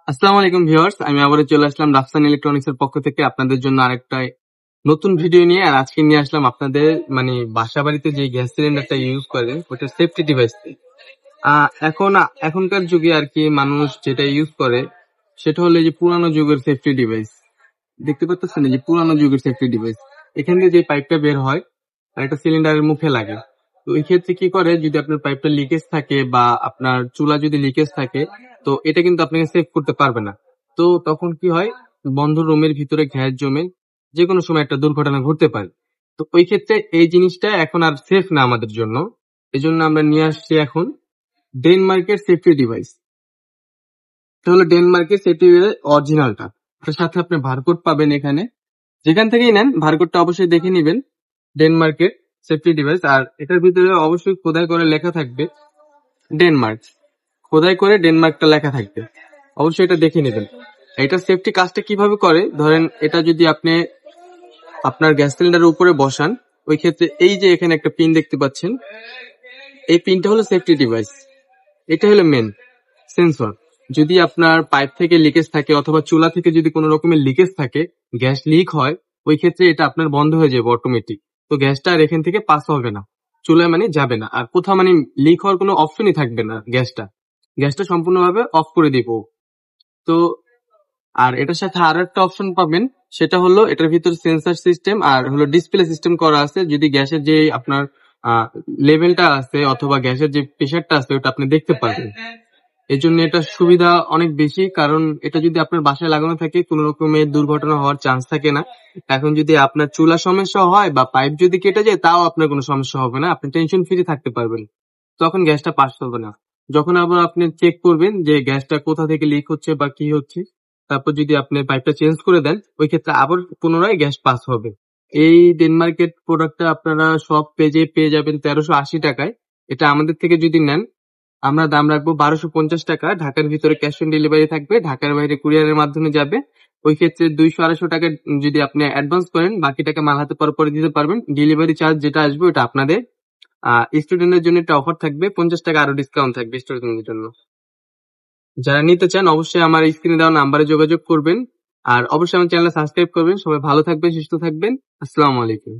আসসালামু আলাইকুম ভিউয়ার্স, আমি আবারও চলে আসলাম রাফসান ইলেকট্রনিক্স এর পক্ষ থেকে আপনাদের জন্য আরেকটা নতুন ভিডিও নিয়ে। আর আজকে নিয়ে আসলাম আপনাদের বাসা বাড়িতে যে গ্যাস সিলিন্ডারটা ইউজ করে ওটার সেফটি ডিভাইস। এখনকার যুগে আর কি মানুষ যেটা ইউজ করে সেটা হলো এই যে পুরানো যুগের সেফটি ডিভাইস। দেখতে পাচ্ছেন এই যে পুরানো যুগের সেফটি ডিভাইস, এখান দিয়ে যে পাইপটা বের হয় আর একটা সিলিন্ডারের মুখে লাগে। তো এই ক্ষেত্রে কি করে, যদি আপনার পাইপটা লিকেজ থাকে বা আপনার চুলা যদি লিকেজ থাকে, তো এটা কিন্তু আপনাকে সেভ করতে পারবে না। তো তখন কি হয়, বন্ধ রুমের ভিতরে গ্যাস জমে যে কোনো সময় একটা দুর্ঘটনা ঘটতে পারে। তো ওই ক্ষেত্রে এই জিনিসটা এখন আর সেফ না আমাদের জন্য। এই জন্য আমরা নিয়ে আসছি এখন ডেনমার্কের সেফটি ডিভাইস। এটা হলো ডেনমার্কের সেফটি অরিজিনালটা। এটার সাথে আপনি বারকোড পাবেন, এখানে যেখান থেকেই নেন বারকোডটা অবশ্যই দেখে নিবেন। ডেনমার্কের সেফটি ডিভাইস, আর এটার ভিতরে অবশ্যই খোদাই করে লেখা থাকবে ডেনমার্ক, খোদাই করে ডেনমার্কটা লেখা থাকবে, অবশ্যই এটা দেখে নেবেন। এটা সেফটি কাজটা কিভাবে করে, ধরেন এটা যদি আপনি আপনার গ্যাস সিলিন্ডারের উপরে বসান, ওই ক্ষেত্রে এই যে এখানে একটা পিন দেখতে পাচ্ছেন, এই পিনটা হলো সেফটি ডিভাইস। এটা হলো মেন সেন্সর। যদি আপনার পাইপ থেকে লিকেজ থাকে অথবা চুলা থেকে যদি কোনো রকমের লিকেজ থাকে, গ্যাস লিক হয়, ওই ক্ষেত্রে এটা আপনার বন্ধ হয়ে যাবে অটোমেটিক। তো গ্যাসটা আর এখান থেকে পাস হবে না, চুলায় যাবে না, আর কোথাও লিক হওয়ার কোনো অপশনই থাকবে না। গ্যাসটা সম্পূর্ণভাবে অফ করে দিব। তো আর এটার সাথে আরো একটা অপশন পাবেন, সেটা হলো এটার ভিতর সেন্সর সিস্টেম আর হলো ডিসপ্লে সিস্টেম করা আছে। যদি গ্যাসের যে আপনার লেভেলটা আছে অথবা গ্যাসের যে প্রেশারটা আছে ওটা আপনি দেখতে পারবেন। এই জন্য এটা সুবিধা অনেক বেশি, কারণ এটা যদি আপনার বাসায় লাগানো থাকে কোনো রকমের দুর্ঘটনা হওয়ার চান্স থাকে না। এখন যদি আপনার চুলা সমস্যা হয় বা পাইপ যদি কেটে যায়, তাও আপনার কোনো সমস্যা হবে না, আপনি টেনশন ফ্রি থাকতে পারবেন। তখন গ্যাসটা পাস হবে না। যখন আবার আপনি চেক করবেন যে গ্যাসটা কোথা থেকে লিক হচ্ছে বা কি হচ্ছে, তারপর যদি আপনি পাইপটা চেঞ্জ করে দেন, ওই ক্ষেত্রে আবার পুনরায় গ্যাস পাস হবে। এই ডেনমার্কের প্রোডাক্টটা আপনারা সব পেজে পেয়ে যাবেন 1380 টাকায়। এটা আমাদের থেকে যদি নেন, আমরা দাম রাখবো 1250 টাকা। ঢাকার ভিতরে ক্যাশ অন ডেলিভারি থাকবে, ঢাকার বাইরে কুরিয়ারের মাধ্যমে যাবে। ওই ক্ষেত্রে 200-250 টাকা যদি আপনি অ্যাডভান্স করেন, বাকি টাকা মাল হাতে পাওয়ার পরে দিতে পারবেন। ডেলিভারি চার্জ যেটা আসবে ওটা আপনাদের। স্টুডেন্টের জন্য একটা অফার থাকবে, 50 টাকা আরো ডিসকাউন্ট থাকবে স্টুডেন্টের জন্য। যারা নিতে চান অবশ্যই আমার স্ক্রিনে দেওয়া নাম্বারে যোগাযোগ করবেন, আর অবশ্যই আমার চ্যানেল সাবস্ক্রাইব করবেন। সবাই ভালো থাকবেন, সুস্থ থাকবেন। আসসালামু আলাইকুম।